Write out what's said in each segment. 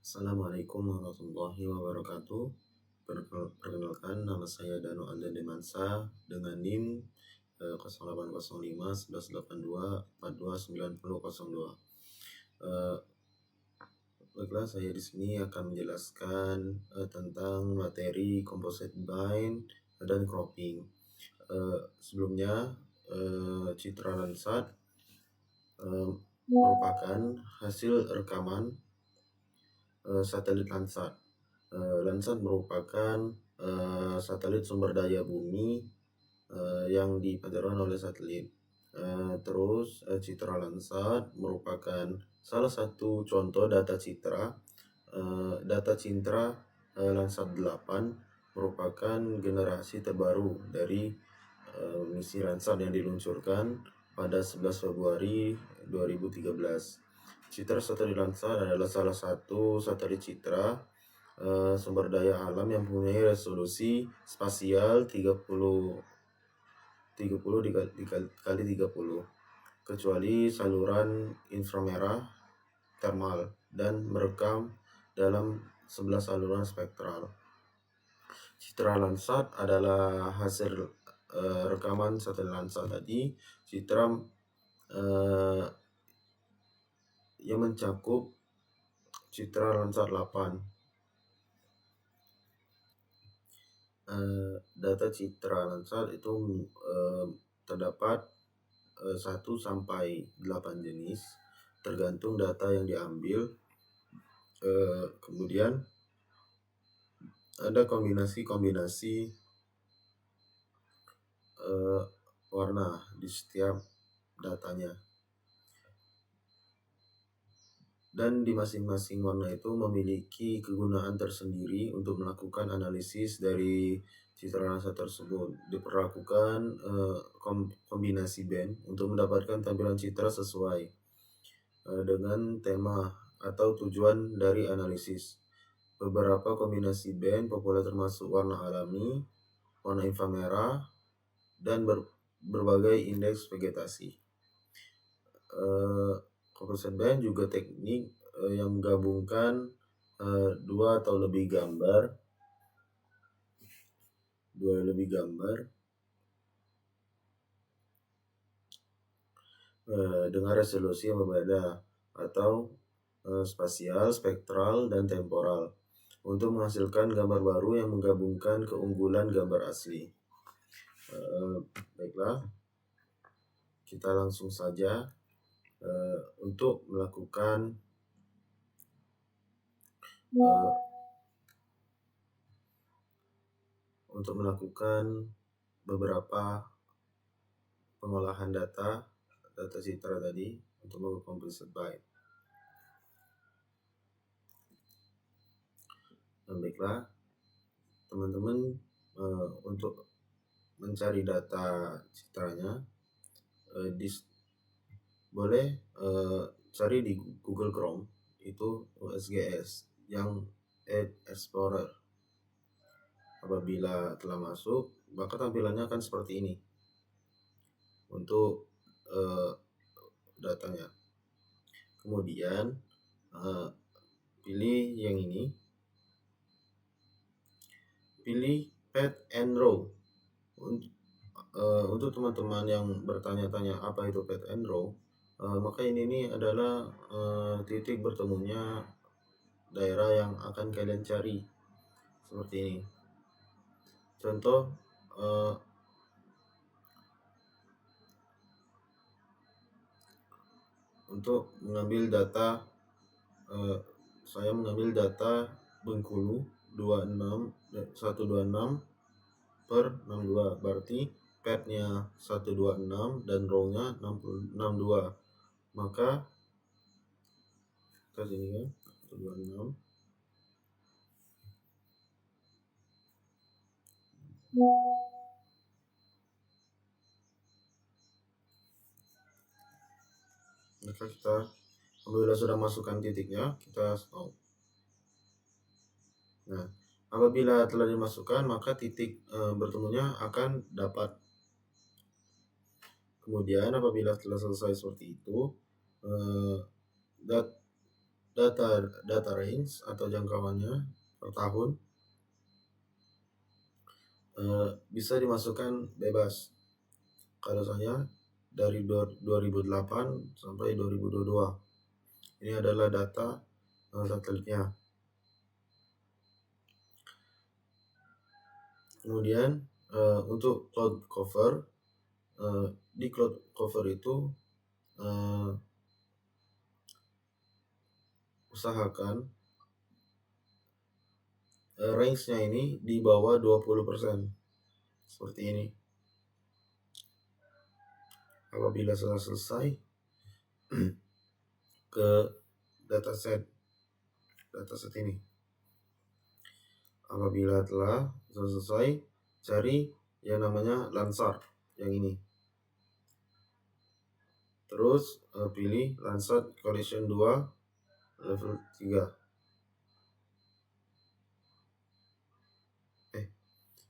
Assalamualaikum warahmatullahi wabarakatuh. Perkenalkan, nama saya Dano Aldan Demansa dengan NIM 0805 1182 429002. Baiklah, saya di sini akan menjelaskan tentang materi composite bind dan cropping. Sebelumnya, citra Landsat merupakan hasil rekaman satelit Landsat. Landsat merupakan satelit sumber daya bumi yang dipancarkan oleh satelit. Terus citra Landsat merupakan salah satu contoh data citra. Data citra Landsat 8 merupakan generasi terbaru dari misi Landsat yang diluncurkan pada 11 Februari 2013. Citra satelit Landsat adalah salah satu satelit citra sumber daya alam yang mempunyai resolusi spasial 30 kali 30, kecuali saluran inframerah thermal, dan merekam dalam 11 saluran spektral. Citra Landsat adalah hasil rekaman satelit Landsat tadi. Citra yang mencakup citra Landsat 8. Data citra Landsat itu terdapat 1 sampai 8 jenis, tergantung data yang diambil. Kemudian ada kombinasi warna di setiap datanya, dan di masing-masing warna itu memiliki kegunaan tersendiri untuk melakukan analisis dari citra Landsat tersebut. Diperlakukan kombinasi band untuk mendapatkan tampilan citra sesuai dengan tema atau tujuan dari analisis. Beberapa kombinasi band populer termasuk warna alami, warna inframerah, dan berbagai indeks vegetasi. Composite band juga teknik yang menggabungkan 2 atau lebih gambar dengan resolusi yang berbeda atau spasial, spektral, dan temporal untuk menghasilkan gambar baru yang menggabungkan keunggulan gambar asli. Baiklah, kita langsung saja untuk melakukan beberapa pengolahan data citra tadi untuk melakukan composite bind. Baiklah, teman-teman, untuk mencari data citranya boleh cari di Google Chrome, itu USGS yang Explorer. Apabila telah masuk, maka tampilannya akan seperti ini untuk datanya. Kemudian pilih yang ini, pilih Pad and Row. Untuk teman-teman yang bertanya-tanya apa itu Pad and Row, maka ini adalah titik bertemunya daerah yang akan kalian cari, seperti ini. Contoh, untuk mengambil data, saya mengambil data Bengkulu 126 per 62, berarti padnya 126 dan row-nya 62. Maka kita sini kan 126. Maka kita, apabila sudah masukkan titiknya, kita stop. Nah, apabila telah dimasukkan, maka titik bertemunya akan dapat. Kemudian apabila telah selesai seperti itu, data range atau jangkauannya per tahun bisa dimasukkan bebas. Kalau saya dari 2008 sampai 2022. Ini adalah data satelitnya. Kemudian untuk cloud cover, di cloud cover itu usahakan range-nya ini di bawah 20%. Seperti ini. Apabila sudah selesai ke dataset ini. Apabila telah selesai, cari yang namanya Landsat yang ini. Terus pilih Landsat Collection 2 level 3.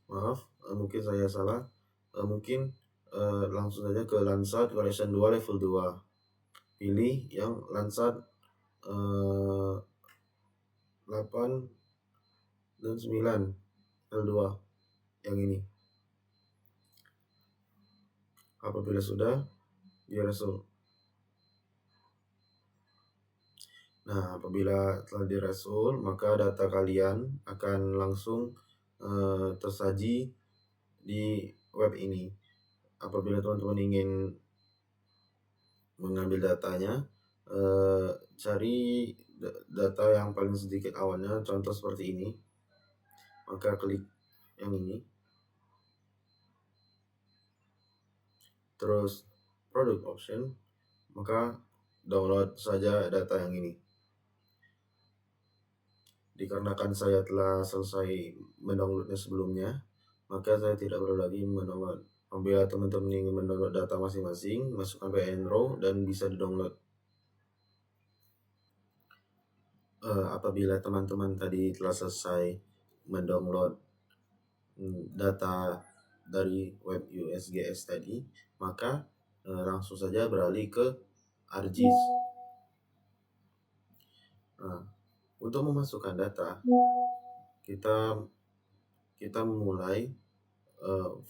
Maaf, mungkin saya salah. Mungkin langsung saja ke Landsat Collection 2 level 2. Pilih yang Landsat 8 dan 9 level 2 yang ini. Apabila sudah, di-resolve. Nah, apabila telah di-resolve, maka data kalian akan langsung tersaji di web ini. Apabila teman-teman ingin mengambil datanya, cari data yang paling sedikit awalnya, contoh seperti ini. Maka klik yang ini. Terus product option, maka download saja data yang ini. Dikarenakan saya telah selesai mendownloadnya sebelumnya, maka saya tidak perlu lagi mendownload. Apabila teman-teman ingin mendownload data masing-masing, masukkan ke Enroll dan bisa di-download. Apabila teman-teman tadi telah selesai mendownload data dari web USGS tadi, maka langsung saja beralih ke ArcGIS. Untuk memasukkan data, kita memulai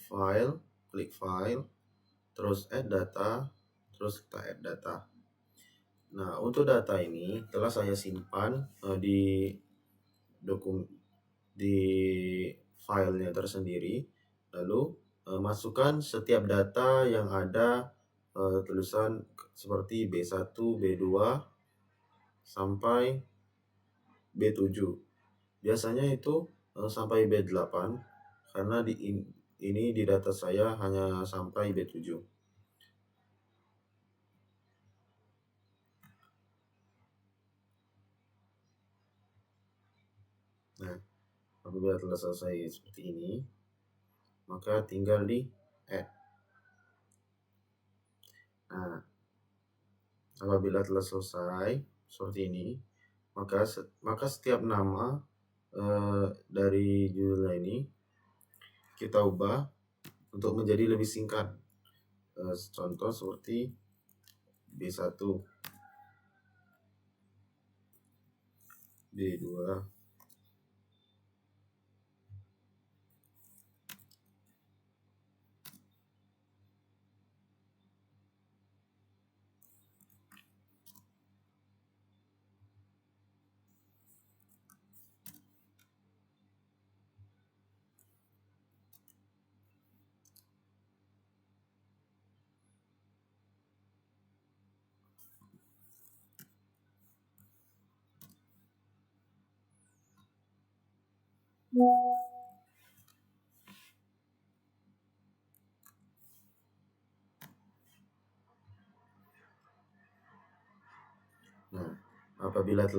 file, klik file, terus add data, terus kita add data. Nah, untuk data ini telah saya simpan di filenya tersendiri. Lalu masukkan setiap data yang ada tulisan seperti B1, B2 sampai B7. Biasanya itu sampai B8 karena ini di data saya hanya sampai B7. Nah, apabila telah selesai seperti ini, maka tinggal di add. Nah, apabila telah selesai seperti ini, maka setiap nama dari judulnya ini kita ubah untuk menjadi lebih singkat. Contoh seperti B1, B2, Nah, apabila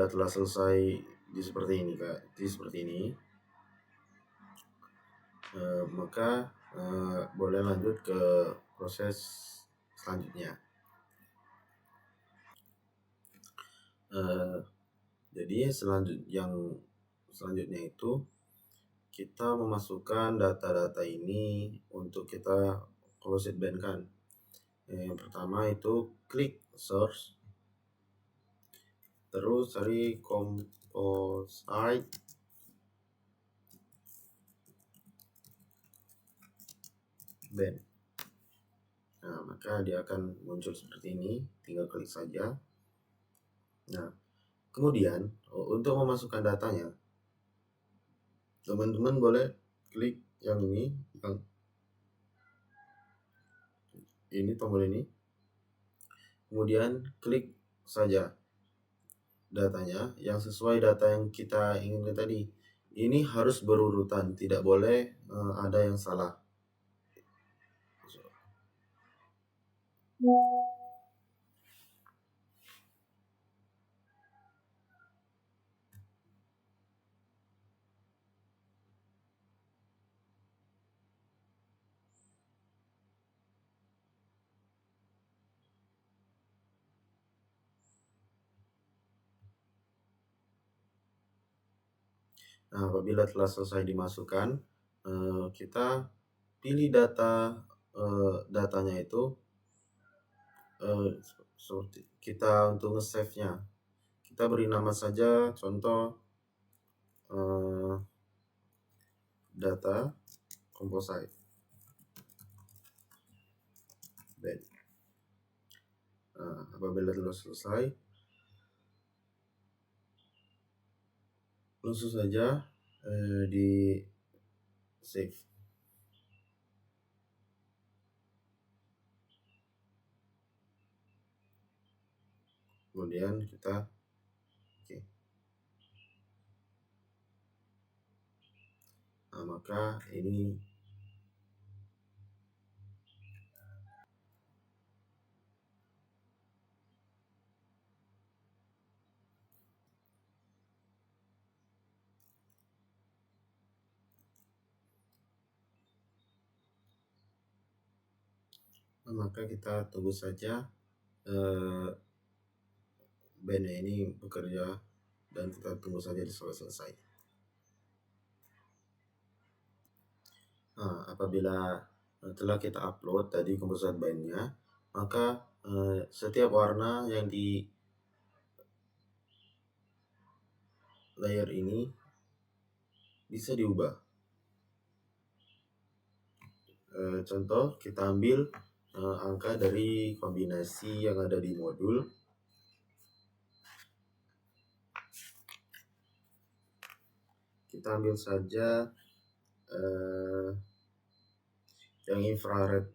telah selesai seperti ini, maka boleh lanjut ke proses selanjutnya. Jadi selanjutnya itu kita memasukkan data-data ini untuk kita closed bandkan. Yang pertama itu klik search, Terus cari composite band. Nah, maka dia akan muncul seperti ini, tinggal klik saja. Nah, kemudian untuk memasukkan datanya, teman-teman boleh klik yang ini tombol ini, kemudian klik saja datanya yang sesuai data yang kita inginkan tadi. Ini harus berurutan, tidak boleh ada yang salah. Nah, apabila telah selesai dimasukkan, kita pilih datanya itu seperti kita untuk nge-save-nya. Kita beri nama saja, contoh data composite bed. Apabila telah selesai, langsung saja di save. Kemudian kita oke. Nah, maka ini maka kita tunggu saja bandnya ini bekerja dan kita tunggu saja selesai. Nah, apabila telah kita upload tadi composite bandnya, maka setiap warna yang di layer ini bisa diubah. Contoh, kita ambil angka dari kombinasi yang ada di modul. Kita ambil saja yang infrared.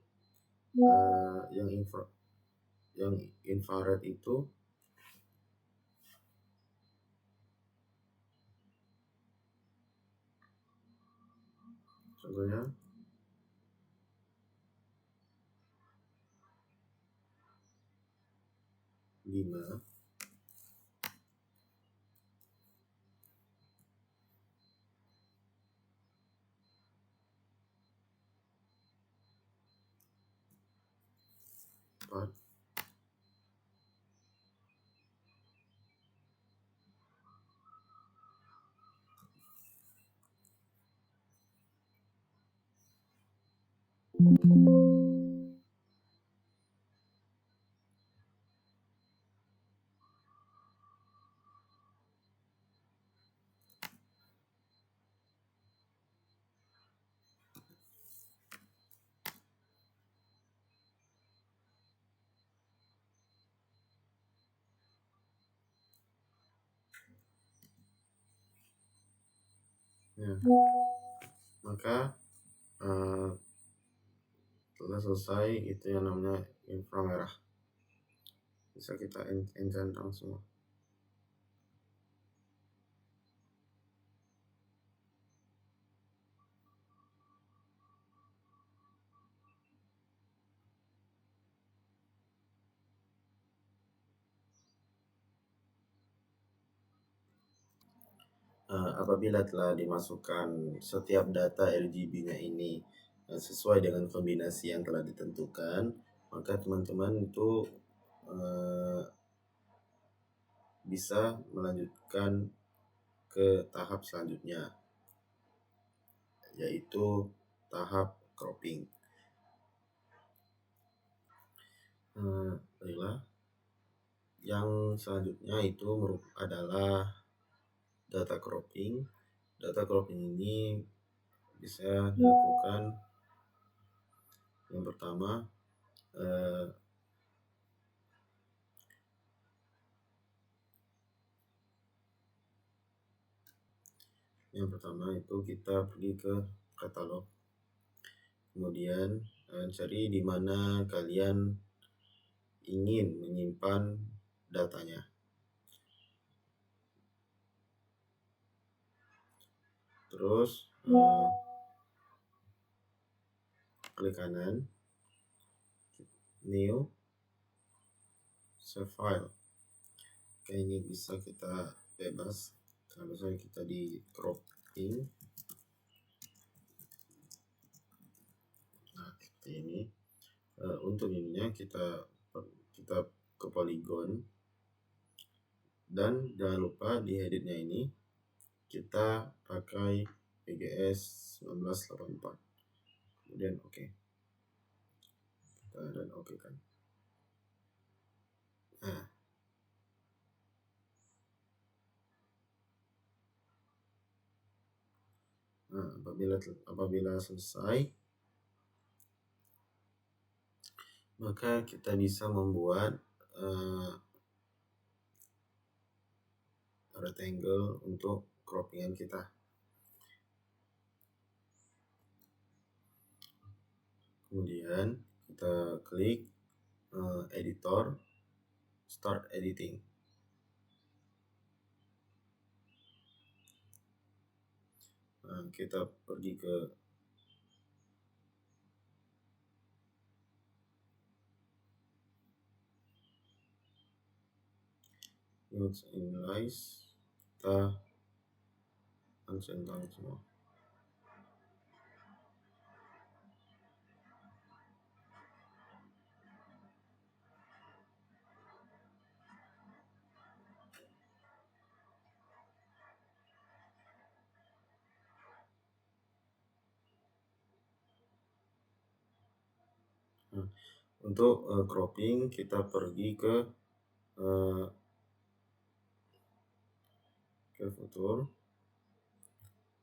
Yang infrared itu contohnya 5. Ya. Maka setelah selesai itu yang namanya inframerah, bisa kita enchant langsung. Apabila telah dimasukkan setiap data RGB-nya ini sesuai dengan kombinasi yang telah ditentukan, maka teman-teman itu bisa melanjutkan ke tahap selanjutnya, yaitu tahap cropping. Baiklah, Yang selanjutnya itu adalah data cropping. Data cropping ini bisa dilakukan yang pertama itu kita pergi ke katalog, kemudian cari di mana kalian ingin menyimpan datanya. Terus klik kanan, new, save file. Oke, ini bisa kita bebas. Kalau misalnya kita di cropping, nah seperti ini. Untuk ininya kita ke polygon, dan jangan lupa di editnya ini kita pakai PGS 1984, kemudian oke. Dan oke kan. Nah, apabila selesai, maka kita bisa membuat rectangle untuk croppingan kita. Kemudian kita klik editor, start editing. Nah, kita pergi ke image analyze, kita uncentang semua. Nah, untuk cropping kita pergi ke futur,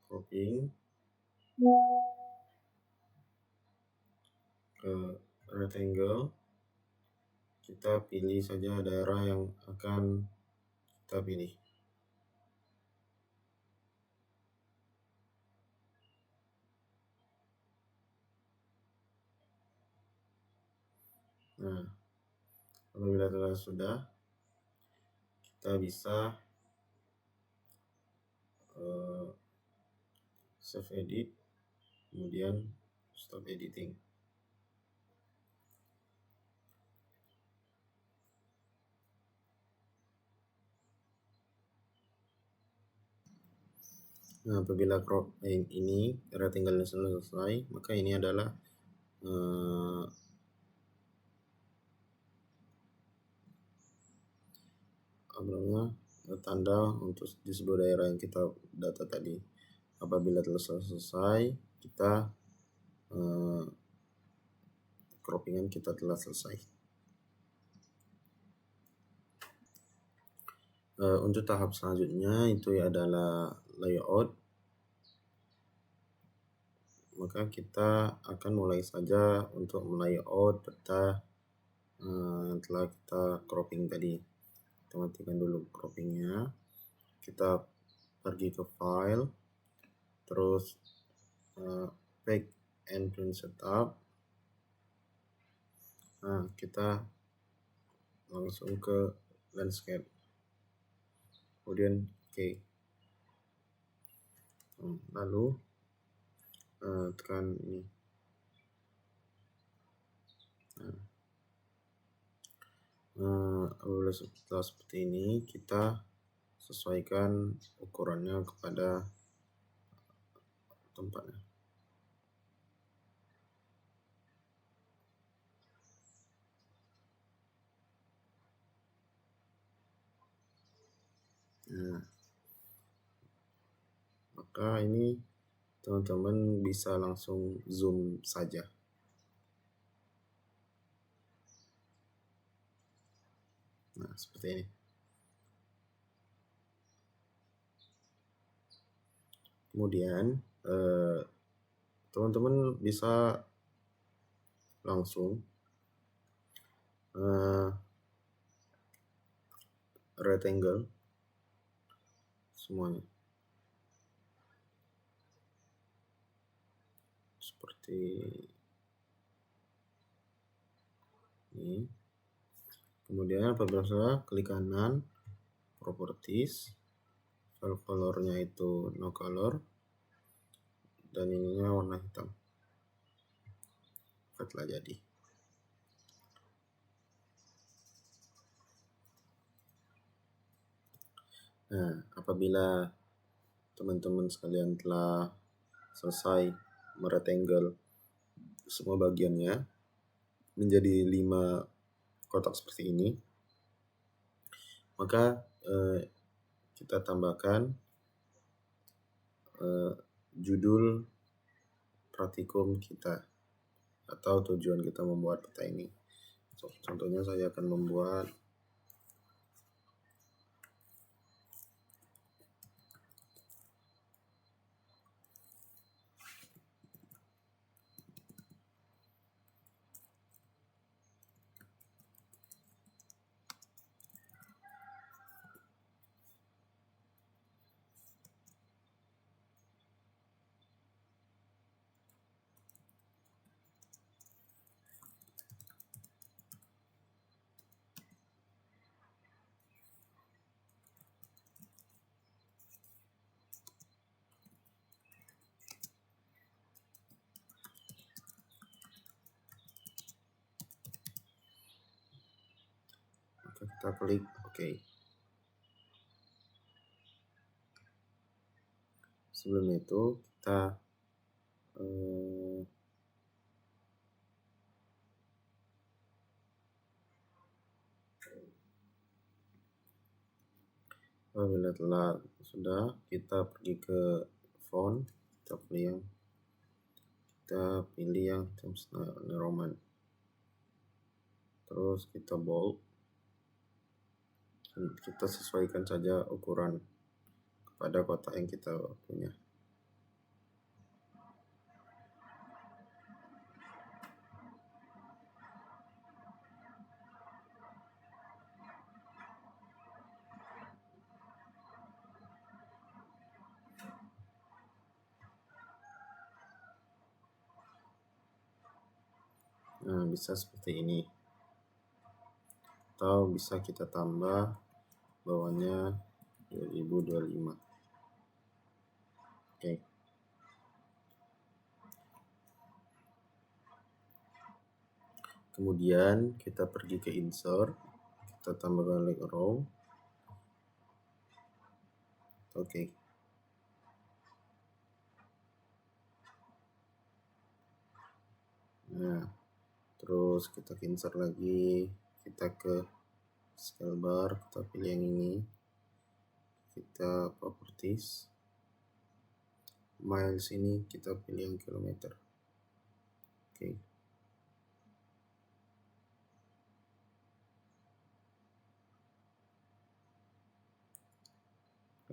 cropping, ke rectangle, kita pilih saja daerah yang akan kita pilih. Nah, apabila sudah, kita bisa save edit, kemudian stop editing. Nah, apabila crop ini rectangle selesai, maka ini adalah tanda untuk di sebuah daerah yang kita data tadi. Apabila telah selesai, kita croppingan kita telah selesai. Untuk tahap selanjutnya itu adalah layout. Maka kita akan mulai saja untuk layout data yang telah kita cropping tadi. Kita matikan dulu croppingnya, kita pergi ke file, terus pack and print setup. Nah, kita langsung ke landscape, kemudian oke. Lalu tekan ini. Setelah seperti ini, kita sesuaikan ukurannya kepada tempatnya. Nah, maka ini teman-teman bisa langsung zoom saja. Nah, seperti ini. Kemudian teman-teman bisa langsung rectangle semuanya seperti ini. Kemudian apabila sudah, klik kanan, properties, file colornya itu no color, dan ininya warna hitam. Telah jadi. Nah, apabila teman-teman sekalian telah selesai merectangle semua bagiannya menjadi 5 kotak seperti ini, maka kita tambahkan judul praktikum kita atau tujuan kita membuat peta ini. Contohnya saya akan membuat kita klik OK. Sebelum itu kita apabila telah sudah, kita pergi ke font, kita pilih yang Times New Roman, terus kita bold, dan kita sesuaikan saja ukuran kepada kotak yang kita punya. Nah, bisa seperti ini, atau bisa kita tambah bawahnya 2025. Oke. Kemudian kita pergi ke insert, kita tambahkan like row. Oke. Nah, terus kita insert lagi, kita ke scale bar, kita pilih yang ini, kita properties, miles ini kita pilih yang kilometer. Oke.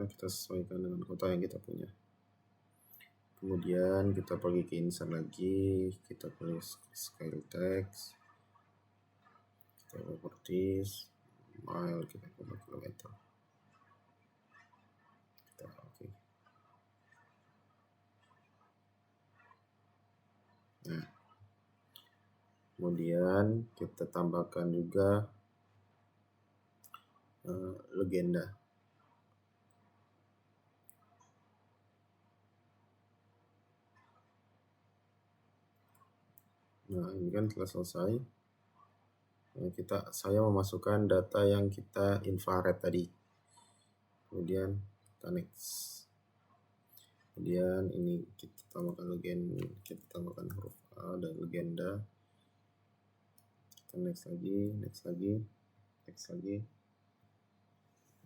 Nah, kita sesuaikan dengan kota yang kita punya. Kemudian kita pergi ke insert lagi, kita pilih scale text, kita properties, mile, kita pilih kilometer. Oke. Nah, kemudian kita tambahkan juga legenda. Nah, ini kan telah selesai. Saya memasukkan data yang kita infrared tadi. Kemudian kita next. Kemudian ini kita tambahkan huruf A dan legenda. Kita next lagi.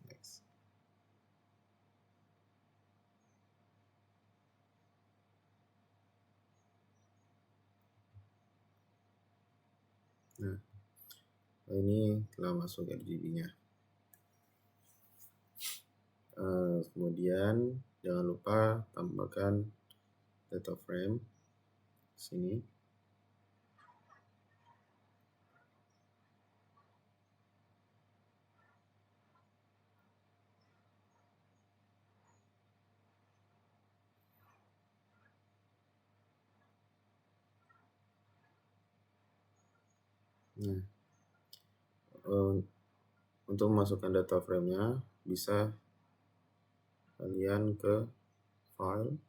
Next. Nah, ini telah masuk RGB-nya. Kemudian jangan lupa tambahkan data frame sini. Nah, untuk memasukkan data frame-nya bisa kalian ke file,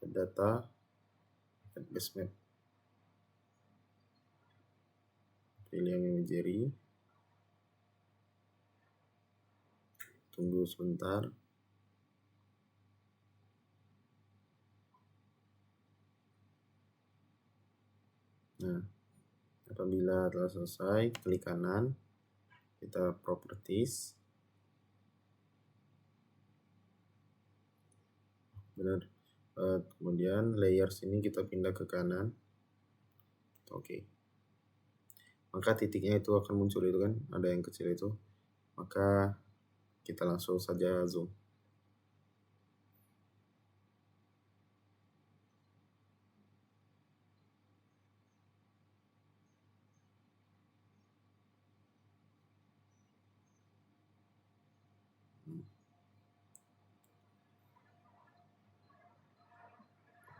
data, add base map, pilih yang imagery, tunggu sebentar. Nah, apabila telah selesai, klik kanan, kita properties, benar. Kemudian layers ini kita pindah ke kanan. Oke. Maka titiknya itu akan muncul itu kan, ada yang kecil itu. Maka kita langsung saja zoom.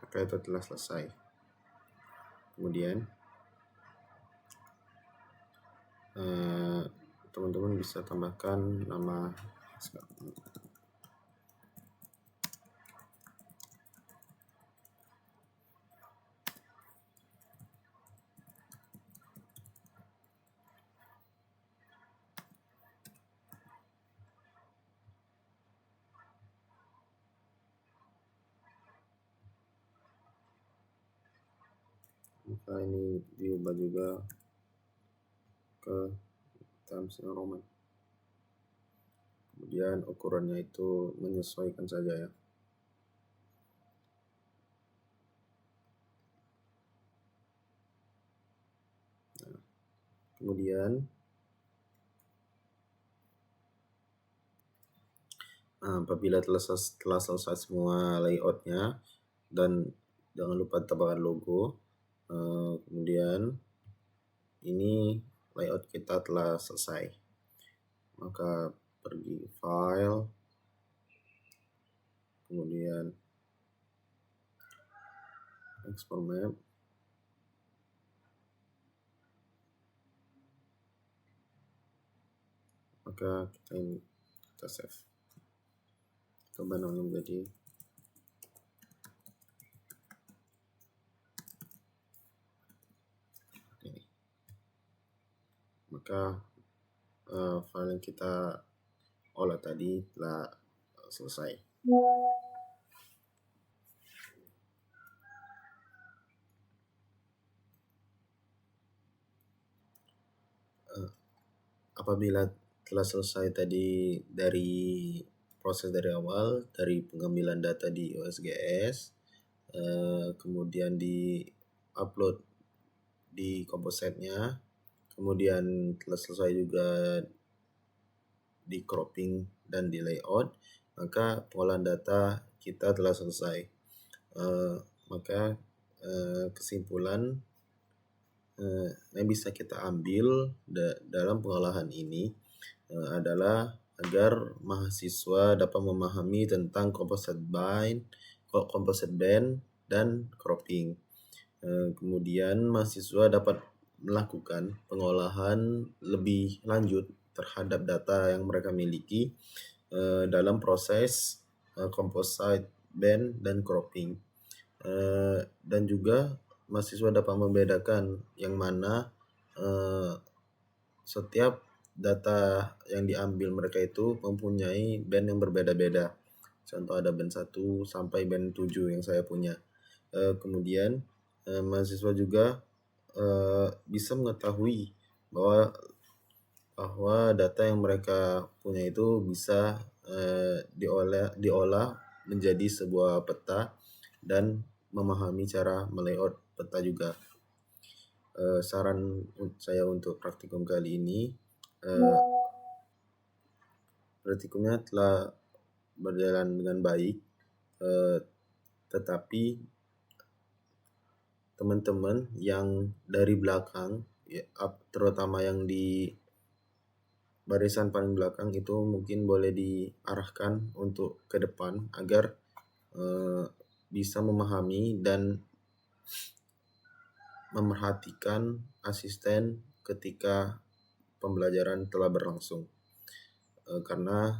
Maka itu telah selesai. Kemudian teman-teman bisa tambahkan nama. Maka ini diubah juga ke Times New Roman. Kemudian ukurannya itu menyesuaikan saja ya. Nah, kemudian apabila telah selesai semua layoutnya, dan jangan lupa tambahkan logo. Kemudian ini layout kita telah selesai. Maka pergi file, kemudian export map, maka kita save. Coba namanya menjadi ini. Maka file yang kita olah tadi telah selesai. Apabila telah selesai tadi dari proses dari awal, dari pengambilan data di OSGS, kemudian di upload di composite-nya, kemudian telah selesai juga di cropping dan di layout, maka pengolahan data kita telah selesai. Maka kesimpulan yang bisa kita ambil dalam pengolahan ini adalah agar mahasiswa dapat memahami tentang composite band dan cropping. Kemudian mahasiswa dapat melakukan pengolahan lebih lanjut terhadap data yang mereka miliki dalam proses composite band dan cropping. Dan juga mahasiswa dapat membedakan yang mana setiap data yang diambil mereka itu mempunyai band yang berbeda-beda. Contoh ada band 1 sampai band 7 yang saya punya. Kemudian mahasiswa juga bisa mengetahui bahwa data yang mereka punya itu bisa diolah menjadi sebuah peta dan memahami cara melayout peta juga. Saran saya untuk praktikum kali ini, praktikumnya telah berjalan dengan baik, tetapi teman-teman yang dari belakang, ya, terutama yang di barisan paling belakang itu mungkin boleh diarahkan untuk ke depan agar bisa memahami dan memerhatikan asisten ketika pembelajaran telah berlangsung. Karena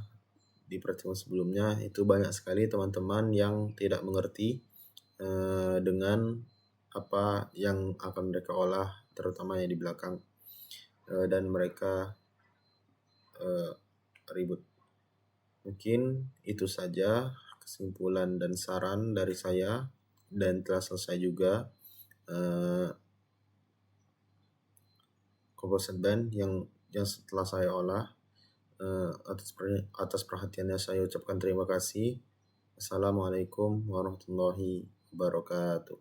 di pertemuan sebelumnya itu banyak sekali teman-teman yang tidak mengerti dengan apa yang akan mereka olah, terutama yang di belakang, dan mereka ribut. Mungkin itu saja kesimpulan dan saran dari saya, dan telah selesai juga composite band yang setelah saya olah. Atas perhatiannya saya ucapkan terima kasih. Assalamualaikum warahmatullahi wabarakatuh.